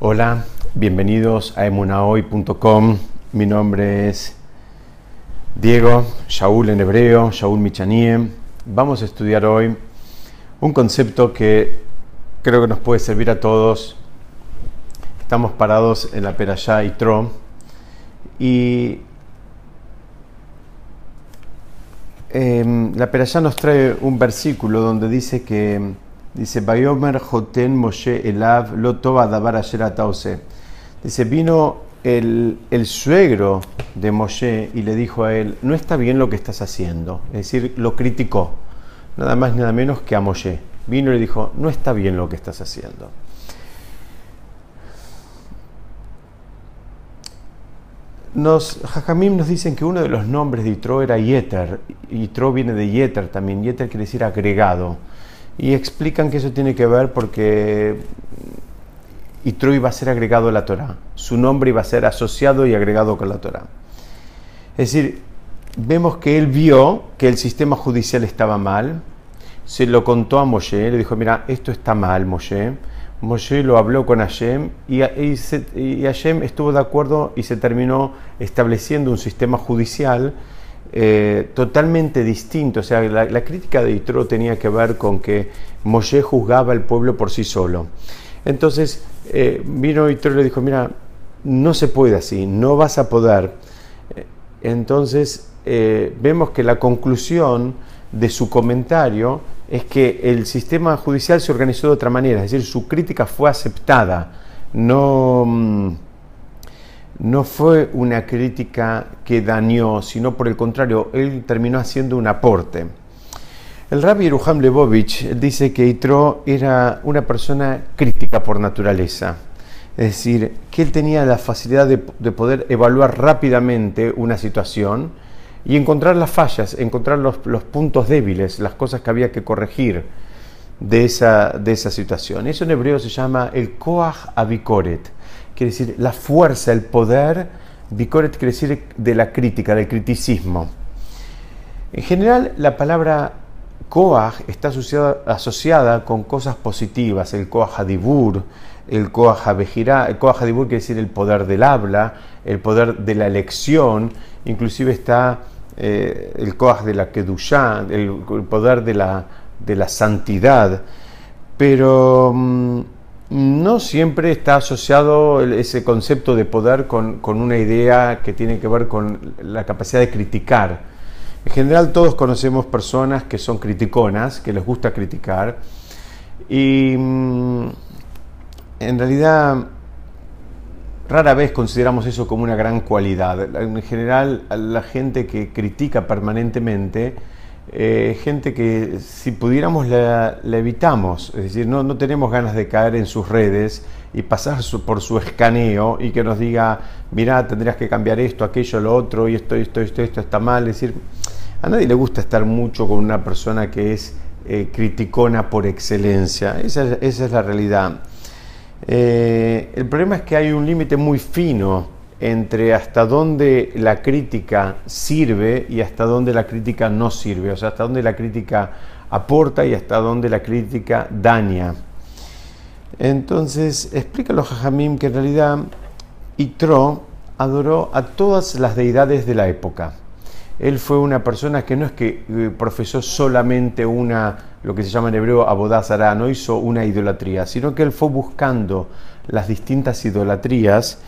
Hola, bienvenidos a emunahoy.com. Mi nombre es Diego, Shaul en hebreo, Shaul Michanie. Vamos a estudiar hoy un concepto que creo que nos puede servir a todos. Estamos parados en la Perashá Yitro y la Perashá nos trae un versículo donde dice Vayomer Joten Moshe Elav lo tova davar asher ata ose. Dice, vino el suegro de Moshe y le dijo a él, no está bien lo que estás haciendo. Es decir, lo criticó, nada más nada menos que a Moshe. Vino y le dijo, no está bien lo que estás haciendo. Jajamim nos dicen que uno de los nombres de Yitro era Yeter. Yitro viene de Yeter también. Yeter quiere decir agregado. Y explican que eso tiene que ver porque Yitro iba a ser agregado a la Torá. Su nombre iba a ser asociado y agregado con la Torá. Es decir, vemos que él vio que el sistema judicial estaba mal. Se lo contó a Moshe. Le dijo, mira, esto está mal, Moshe. Moshe lo habló con Hashem y Hashem estuvo de acuerdo y se terminó estableciendo un sistema judicial totalmente distinto. O sea, la crítica de Yitro tenía que ver con que Moshe juzgaba al pueblo por sí solo. Entonces vino Yitro y le dijo, mira, no se puede así, no vas a poder. Entonces vemos que la conclusión de su comentario es que el sistema judicial se organizó de otra manera, es decir, su crítica fue aceptada, no fue una crítica que dañó, sino por el contrario, él terminó haciendo un aporte. El Rabbi Yeruham Lebovich dice que Yitro era una persona crítica por naturaleza, es decir, que él tenía la facilidad de poder evaluar rápidamente una situación y encontrar las fallas, encontrar los puntos débiles, las cosas que había que corregir de esa situación. Eso en hebreo se llama el koach abikoret, quiere decir la fuerza, el poder. Bikoret quiere decir de la crítica, del criticismo. En general, la palabra koach está asociada con cosas positivas, el koach hadibur, el koach habejirá. El koach hadibur quiere decir el poder del habla, el poder de la elección, inclusive está el koach de la kedushá, el poder de la santidad, pero no siempre está asociado ese concepto de poder con una idea que tiene que ver con la capacidad de criticar. En general todos conocemos personas que son criticonas, que les gusta criticar, y en realidad rara vez consideramos eso como una gran cualidad. En general, la gente que critica permanentemente, gente que si pudiéramos la evitamos, es decir, no tenemos ganas de caer en sus redes y pasar por su escaneo y que nos diga, mira, tendrías que cambiar esto, aquello, lo otro, y esto está mal. Es decir, a nadie le gusta estar mucho con una persona que es criticona por excelencia. Esa es la realidad. El problema es que hay un límite muy fino entre hasta dónde la crítica sirve y hasta dónde la crítica no sirve, o sea, hasta dónde la crítica aporta y hasta dónde la crítica daña. Entonces, explica los Jajamim que en realidad Yitro adoró a todas las deidades de la época. Él fue una persona que no es que profesó solamente lo que se llama en hebreo Abodá Zará, no hizo una idolatría, sino que él fue buscando las distintas idolatrías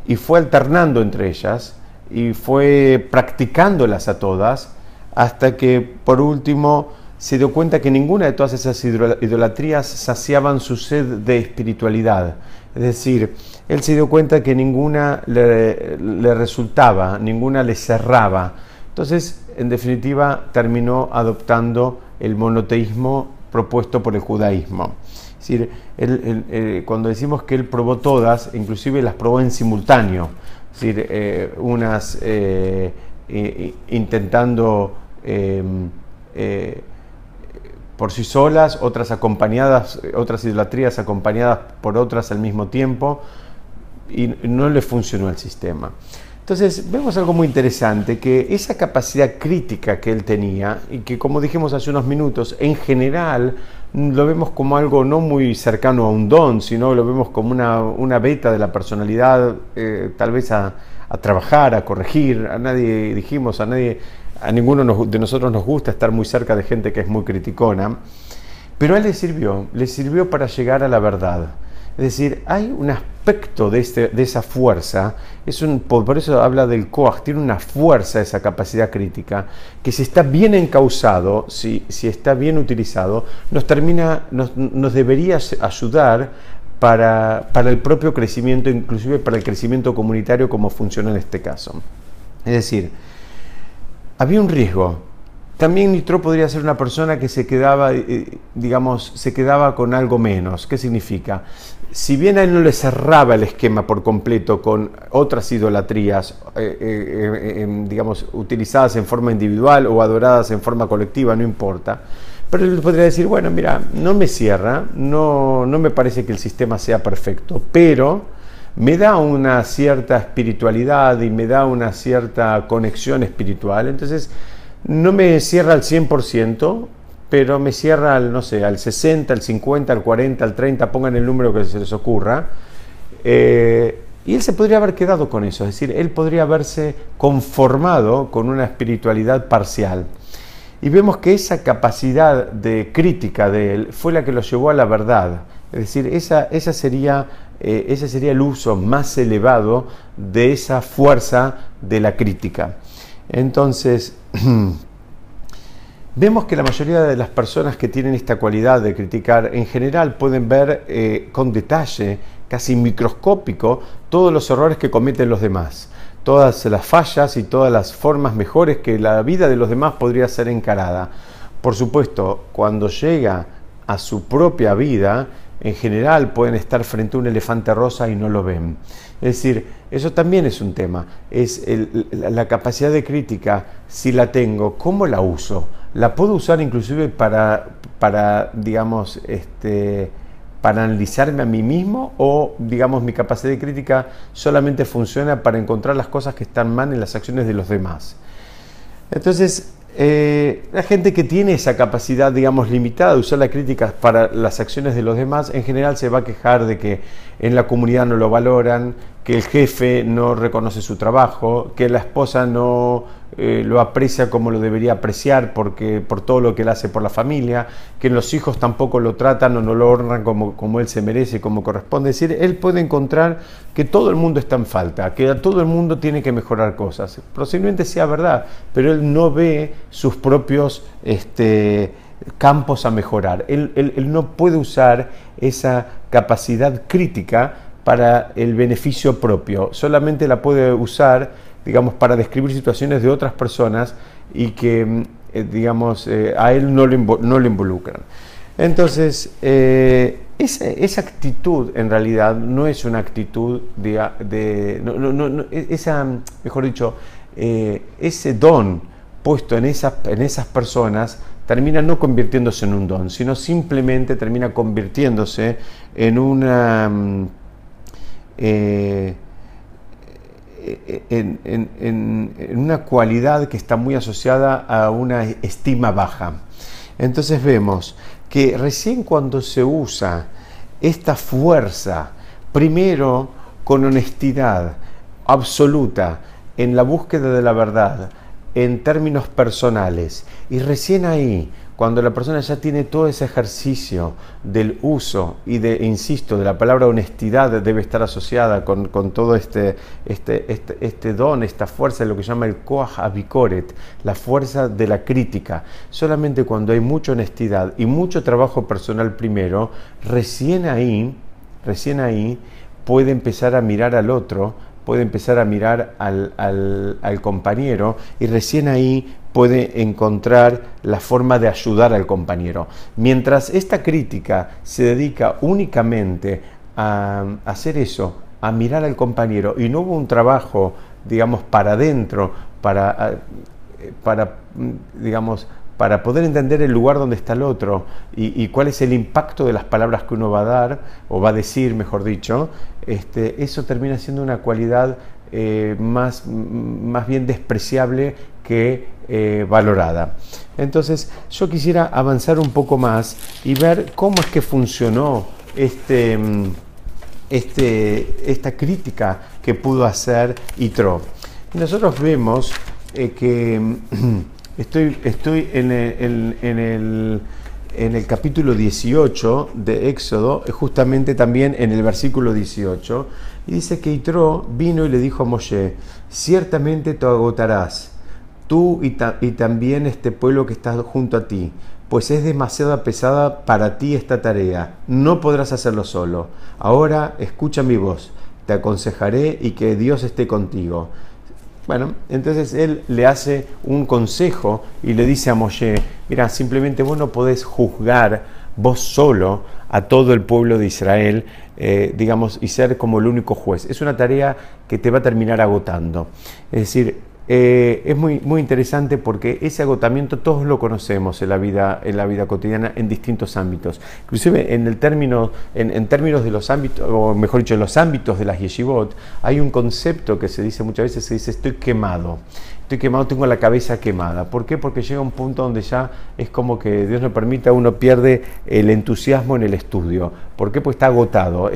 y fue alternando entre ellas y fue practicándolas a todas hasta que por último se dio cuenta que ninguna de todas esas idolatrías saciaban su sed de espiritualidad. Es decir, él se dio cuenta que ninguna le resultaba, ninguna le cerraba. Entonces, en definitiva, terminó adoptando el monoteísmo propuesto por el judaísmo. Es decir, cuando decimos que él probó todas, inclusive las probó en simultáneo. Es decir, unas intentando por sí solas, otras acompañadas, otras idolatrías acompañadas por otras al mismo tiempo, y no le funcionó el sistema. Entonces vemos algo muy interesante, que esa capacidad crítica que él tenía, y que como dijimos hace unos minutos, en general lo vemos como algo no muy cercano a un don, sino lo vemos como una beta de la personalidad, tal vez a trabajar, a corregir. A nadie, dijimos, a ninguno de nosotros nos gusta estar muy cerca de gente que es muy criticona, pero a él le sirvió para llegar a la verdad. Es decir, hay un aspecto de esa fuerza, por eso habla del koach, tiene una fuerza esa capacidad crítica, que si está bien encauzado, si está bien utilizado, nos debería ayudar para el propio crecimiento, inclusive para el crecimiento comunitario, como funciona en este caso. Es decir, había un riesgo. También Yitro podría ser una persona que se quedaba con algo menos. ¿Qué significa? Si bien a él no le cerraba el esquema por completo con otras idolatrías, utilizadas en forma individual o adoradas en forma colectiva, no importa, pero él podría decir, bueno, mira, no me cierra, no me parece que el sistema sea perfecto, pero me da una cierta espiritualidad y me da una cierta conexión espiritual, entonces no me cierra al 100%, pero me cierra al 60, al 50, al 40, al 30, pongan el número que se les ocurra. Y él se podría haber quedado con eso, es decir, él podría haberse conformado con una espiritualidad parcial. Y vemos que esa capacidad de crítica de él fue la que lo llevó a la verdad. Es decir, ese sería el uso más elevado de esa fuerza de la crítica. Entonces, vemos que la mayoría de las personas que tienen esta cualidad de criticar, en general pueden ver con detalle, casi microscópico, todos los errores que cometen los demás, todas las fallas y todas las formas mejores que la vida de los demás podría ser encarada. Por supuesto, cuando llega a su propia vida, en general pueden estar frente a un elefante rosa y no lo ven. Es decir, eso también es un tema, es la capacidad de crítica, si la tengo, ¿cómo la uso? La puedo usar inclusive para analizarme a mí mismo, o mi capacidad de crítica solamente funciona para encontrar las cosas que están mal en las acciones de los demás. Entonces, la gente que tiene esa capacidad, limitada de usar la crítica para las acciones de los demás, en general se va a quejar de que en la comunidad no lo valoran, que el jefe no reconoce su trabajo, que la esposa no lo aprecia como lo debería apreciar por todo lo que él hace por la familia, que los hijos tampoco lo tratan o no lo honran como él se merece, como corresponde. Es decir, él puede encontrar que todo el mundo está en falta, que todo el mundo tiene que mejorar cosas. Posiblemente sea verdad, pero él no ve sus propios campos a mejorar. Él no puede usar esa capacidad crítica para el beneficio propio, solamente la puede usar, para describir situaciones de otras personas y que, a él no lo involucran. Entonces, esa actitud en realidad no es una actitud ese don puesto en esas personas termina no convirtiéndose en un don, sino simplemente termina convirtiéndose en una cualidad que está muy asociada a una estima baja. Entonces vemos que recién cuando se usa esta fuerza, primero con honestidad absoluta en la búsqueda de la verdad, en términos personales, y recién ahí, cuando la persona ya tiene todo ese ejercicio del uso y insisto, de la palabra honestidad debe estar asociada con todo este don, esta fuerza, lo que se llama el koach habikoret, la fuerza de la crítica. Solamente cuando hay mucha honestidad y mucho trabajo personal primero, recién ahí puede empezar a mirar al otro, puede empezar a mirar al compañero, y recién ahí puede encontrar la forma de ayudar al compañero. Mientras esta crítica se dedica únicamente a hacer eso, a mirar al compañero, y no hubo un trabajo, para adentro, para poder entender el lugar donde está el otro y cuál es el impacto de las palabras que uno va a dar, o va a decir, mejor dicho, eso termina siendo una cualidad más bien despreciable que valorada. Entonces yo quisiera avanzar un poco más y ver cómo es que funcionó esta crítica que pudo hacer Yitro. Y nosotros vemos que estoy en el capítulo 18 de Éxodo, justamente también en el versículo 18, y dice que Yitro vino y le dijo a Moshe: ciertamente te agotarás, tú y también este pueblo que está junto a ti, pues es demasiado pesada para ti esta tarea, no podrás hacerlo solo. Ahora escucha mi voz, te aconsejaré y que Dios esté contigo. Bueno, entonces él le hace un consejo y le dice a Moshe: mira, simplemente vos no podés juzgar vos solo a todo el pueblo de Israel, y ser como el único juez. Es una tarea que te va a terminar agotando. Es decir, es muy interesante porque ese agotamiento todos lo conocemos en la vida cotidiana en distintos ámbitos. Inclusive en términos de los ámbitos, o mejor dicho, en los ámbitos de las yeshivot, hay un concepto que se dice muchas veces, se dice: estoy quemado, tengo la cabeza quemada. ¿Por qué? Porque llega un punto donde ya es como que, Dios no permita, uno pierde el entusiasmo en el estudio. ¿Por qué? Pues está agotado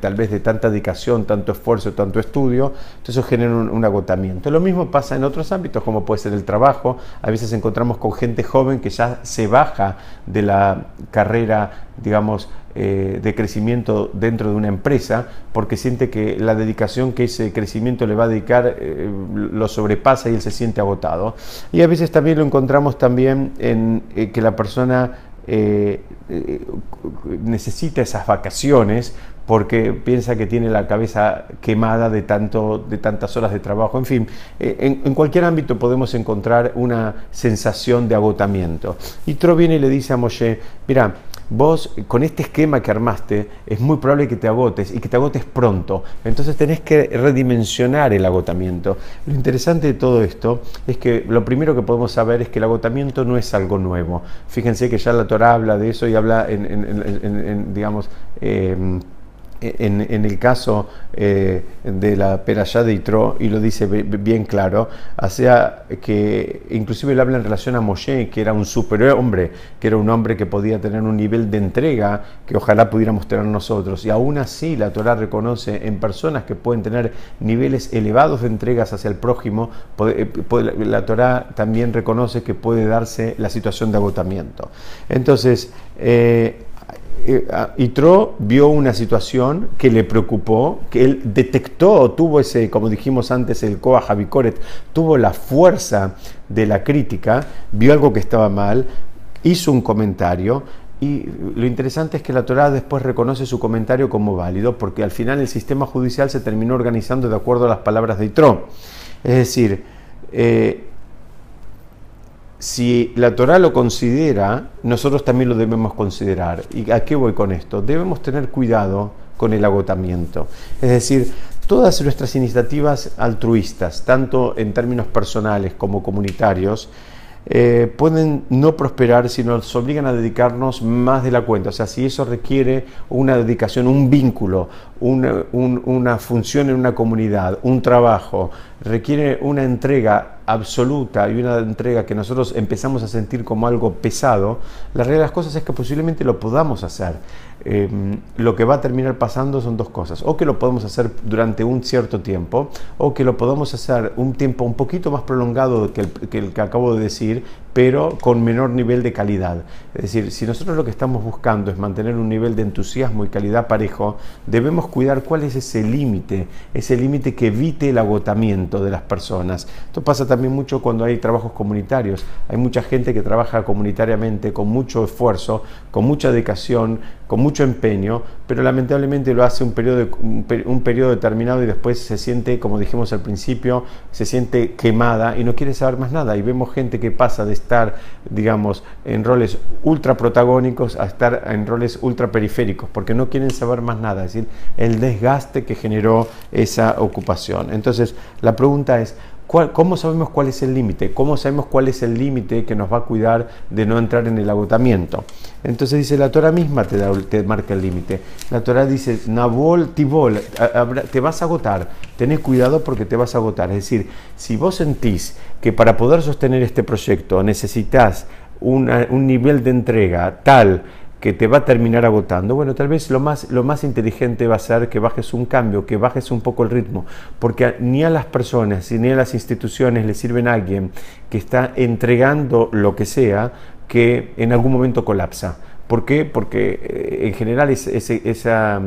tal vez de tanta dedicación, tanto esfuerzo, tanto estudio. Entonces eso genera un agotamiento. Lo mismo pasa en otros ámbitos, como puede ser el trabajo. A veces encontramos con gente joven que ya se baja de la carrera, de crecimiento dentro de una empresa, porque siente que la dedicación que ese crecimiento le va a dedicar lo sobrepasa y él se siente agotado. Y a veces también lo encontramos también en que la persona necesita esas vacaciones porque piensa que tiene la cabeza quemada de tantas horas de trabajo. En fin, en cualquier ámbito podemos encontrar una sensación de agotamiento. Y Yitro viene y le dice a Moshe: mira, vos con este esquema que armaste es muy probable que te agotes y que te agotes pronto, entonces tenés que redimensionar el agotamiento. Lo interesante de todo esto es que lo primero que podemos saber es que el agotamiento no es algo nuevo. Fíjense que ya la Torá habla de eso y habla en el caso de la Perashá de Yitro, y lo dice bien claro, o sea, que inclusive él habla en relación a Moshe, que era un superhombre, que era un hombre que podía tener un nivel de entrega que ojalá pudiéramos tener nosotros, y aún así la Torá reconoce en personas que pueden tener niveles elevados de entregas hacia el prójimo. La Torá también reconoce que puede darse la situación de agotamiento. Entonces, Yitro vio una situación que le preocupó, que él detectó, tuvo ese, como dijimos antes, el Koach HaBikoret, tuvo la fuerza de la crítica, vio algo que estaba mal, hizo un comentario, y lo interesante es que la Torá después reconoce su comentario como válido, porque al final el sistema judicial se terminó organizando de acuerdo a las palabras de Yitro. Es decir, si la Torá lo considera, nosotros también lo debemos considerar. ¿Y a qué voy con esto? Debemos tener cuidado con el agotamiento. Es decir, todas nuestras iniciativas altruistas, tanto en términos personales como comunitarios, pueden no prosperar si nos obligan a dedicarnos más de la cuenta. O sea, si eso requiere una dedicación, un vínculo, una función en una comunidad, un trabajo, requiere una entrega absoluta y una entrega que nosotros empezamos a sentir como algo pesado, la realidad de las cosas es que posiblemente lo podamos hacer. Lo que va a terminar pasando son dos cosas: o que lo podemos hacer durante un cierto tiempo, o que lo podamos hacer un tiempo un poquito más prolongado que el que acabo de decir, pero con menor nivel de calidad. Es decir, si nosotros lo que estamos buscando es mantener un nivel de entusiasmo y calidad parejo, debemos cuidar cuál es ese límite que evite el agotamiento de las personas. Esto pasa también mucho cuando hay trabajos comunitarios. Hay mucha gente que trabaja comunitariamente con mucho esfuerzo, con mucha dedicación, con mucho empeño, pero lamentablemente lo hace un periodo determinado y después se siente, como dijimos al principio, se siente quemada y no quiere saber más nada. Y vemos gente que pasa de estar, en roles ultra protagónicos a estar en roles ultra periféricos, porque no quieren saber más nada, es decir, el desgaste que generó esa ocupación. Entonces, la pregunta es: ¿Cómo sabemos cuál es el límite? ¿Cómo sabemos cuál es el límite que nos va a cuidar de no entrar en el agotamiento? Entonces dice, la Torah misma te marca el límite. La Torah dice, Nabol, Tibol, te vas a agotar. Tenés cuidado porque te vas a agotar. Es decir, si vos sentís que para poder sostener este proyecto necesitas un nivel de entrega tal que te va a terminar agotando, bueno, tal vez lo más inteligente va a ser que bajes un cambio, que bajes un poco el ritmo, porque ni a las personas ni a las instituciones le sirven a alguien que está entregando lo que sea, que en algún momento colapsa. ¿Por qué? Porque en general esa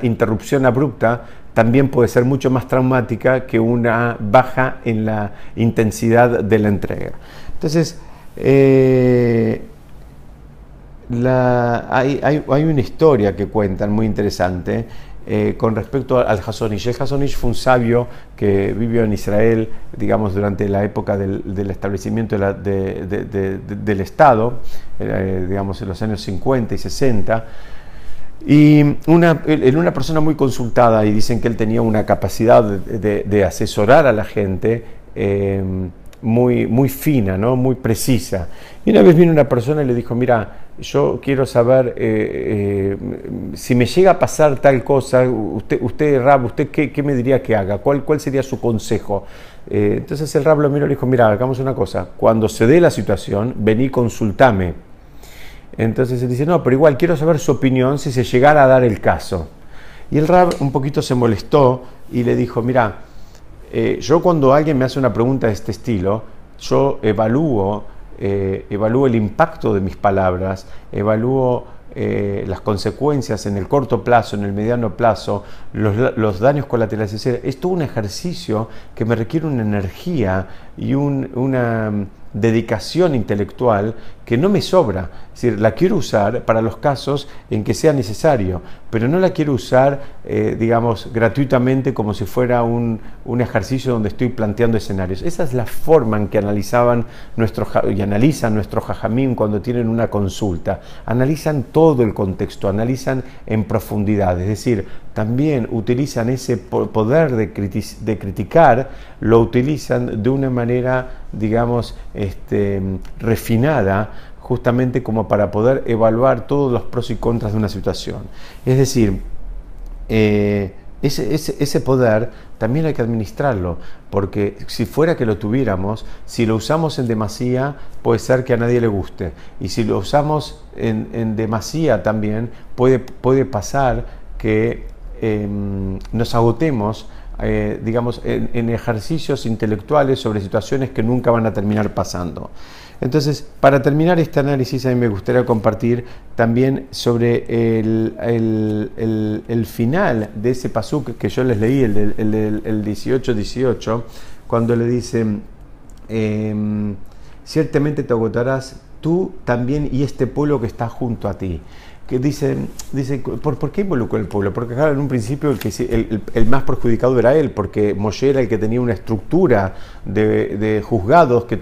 interrupción abrupta también puede ser mucho más traumática que una baja en la intensidad de la entrega. Entonces, hay una historia que cuentan muy interesante con respecto al Hazon Ish. El Hazon Ish fue un sabio que vivió en Israel, digamos, durante la época del establecimiento del Estado, digamos, en los años 50 y 60. Y era una persona muy consultada, y dicen que él tenía una capacidad de asesorar a la gente muy fina, ¿no? Muy precisa. Y una vez vino una persona y le dijo, mira, yo quiero saber si me llega a pasar tal cosa, usted Rab, ¿usted qué me diría que haga? ¿Cuál sería su consejo? Entonces el Rab lo miró y le dijo, mira, hagamos una cosa, cuando se dé la situación, vení y consultame. Entonces él dice, no, pero igual quiero saber su opinión si se llegara a dar el caso. Y el Rab un poquito se molestó y le dijo, mira, yo cuando alguien me hace una pregunta de este estilo, yo evalúo el impacto de mis palabras, evalúo las consecuencias en el corto plazo, en el mediano plazo, los daños colaterales. Es decir, es todo un ejercicio que me requiere una energía y una dedicación intelectual que no me sobra. Es decir, la quiero usar para los casos en que sea necesario, pero no la quiero usar, digamos, gratuitamente como si fuera un ejercicio donde estoy planteando escenarios. Esa es la forma en que analizan nuestros jajamim cuando tienen una consulta. Analizan todo el contexto, analizan en profundidad, es decir, también utilizan ese poder de criticar, lo utilizan de una manera, digamos, refinada, justamente como para poder evaluar todos los pros y contras de una situación. Es decir, ese poder también hay que administrarlo, porque si fuera que lo tuviéramos, si lo usamos en demasía, puede ser que a nadie le guste, y si lo usamos en demasía también, puede pasar que nos agotemos, digamos, en ejercicios intelectuales sobre situaciones que nunca van a terminar pasando. Entonces, para terminar este análisis, a mí me gustaría compartir también sobre el final de ese pasuk que yo les leí, el 18-18, cuando le dicen, ciertamente te agotarás tú también y este pueblo que está junto a ti. Que dice ¿por qué involucró el pueblo? Porque claro, en un principio el más perjudicado era él, porque Moshe era el que tenía una estructura de juzgados, que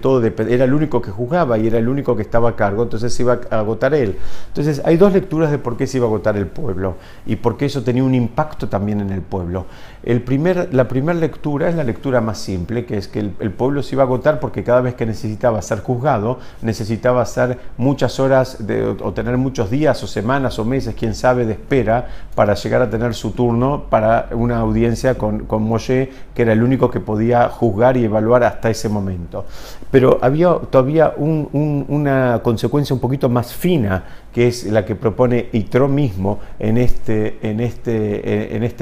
era el único que juzgaba y era el único que estaba a cargo, entonces se iba a agotar él. Entonces hay dos lecturas de por qué se iba a agotar el pueblo y por qué eso tenía un impacto también en el pueblo. La primera lectura es la lectura más simple, que es que el pueblo se iba a agotar porque cada vez que necesitaba ser juzgado, necesitaba hacer muchas horas o tener muchos días o semanas o meses, quién sabe, de espera para llegar a tener su turno para una audiencia con Moshe, que era el único que podía juzgar y evaluar hasta ese momento. Pero había todavía una consecuencia un poquito más fina, que es la que propone Yitro mismo en este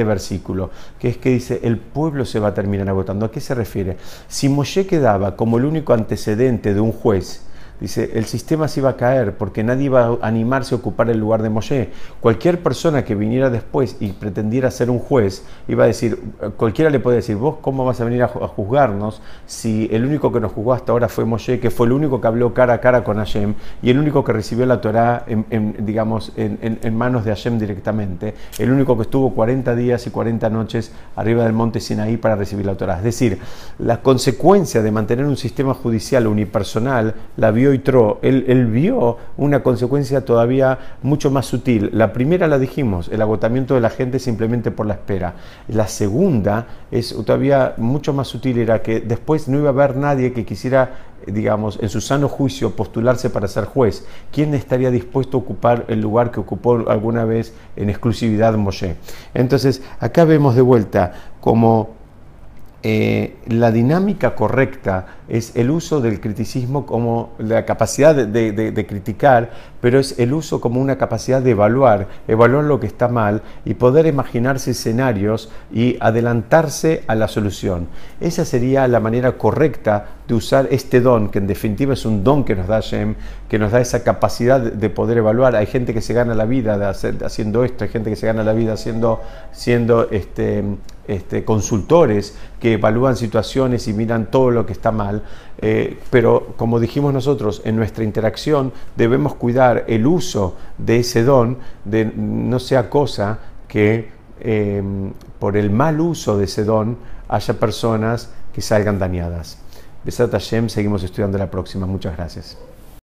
versículo, que es que dice, el pueblo se va a terminar agotando. ¿A qué se refiere? Si Moshe quedaba como el único antecedente de un juez, dice, el sistema se iba a caer porque nadie iba a animarse a ocupar el lugar de Moshe. Cualquier persona que viniera después y pretendiera ser un juez, iba a decir, cualquiera le puede decir, vos cómo vas a venir a juzgarnos si el único que nos juzgó hasta ahora fue Moshe, que fue el único que habló cara a cara con Hashem y el único que recibió la Torá en manos de Hashem directamente, el único que estuvo 40 días y 40 noches arriba del monte Sinaí para recibir la Torá. Es decir, la consecuencia de mantener un sistema judicial unipersonal la vio vio Yitro, él vio una consecuencia todavía mucho más sutil. La primera la dijimos, el agotamiento de la gente simplemente por la espera. La segunda es todavía mucho más sutil, era que después no iba a haber nadie que quisiera, digamos, en su sano juicio postularse para ser juez. ¿Quién estaría dispuesto a ocupar el lugar que ocupó alguna vez en exclusividad Moshe? Entonces, acá vemos de vuelta como la dinámica correcta es el uso del criticismo como la capacidad de criticar, pero es el uso como una capacidad de evaluar lo que está mal y poder imaginarse escenarios y adelantarse a la solución. Esa sería la manera correcta de usar este don, que en definitiva es un don que nos da Hashem, que nos da esa capacidad de poder evaluar. Hay gente que se gana la vida haciendo esto, hay gente que se gana la vida siendo consultores que evalúan situaciones y miran todo lo que está mal, pero como dijimos nosotros, en nuestra interacción debemos cuidar el uso de ese don, de no sea cosa que por el mal uso de ese don haya personas que salgan dañadas. Besat Hashem, seguimos estudiando la próxima. Muchas gracias.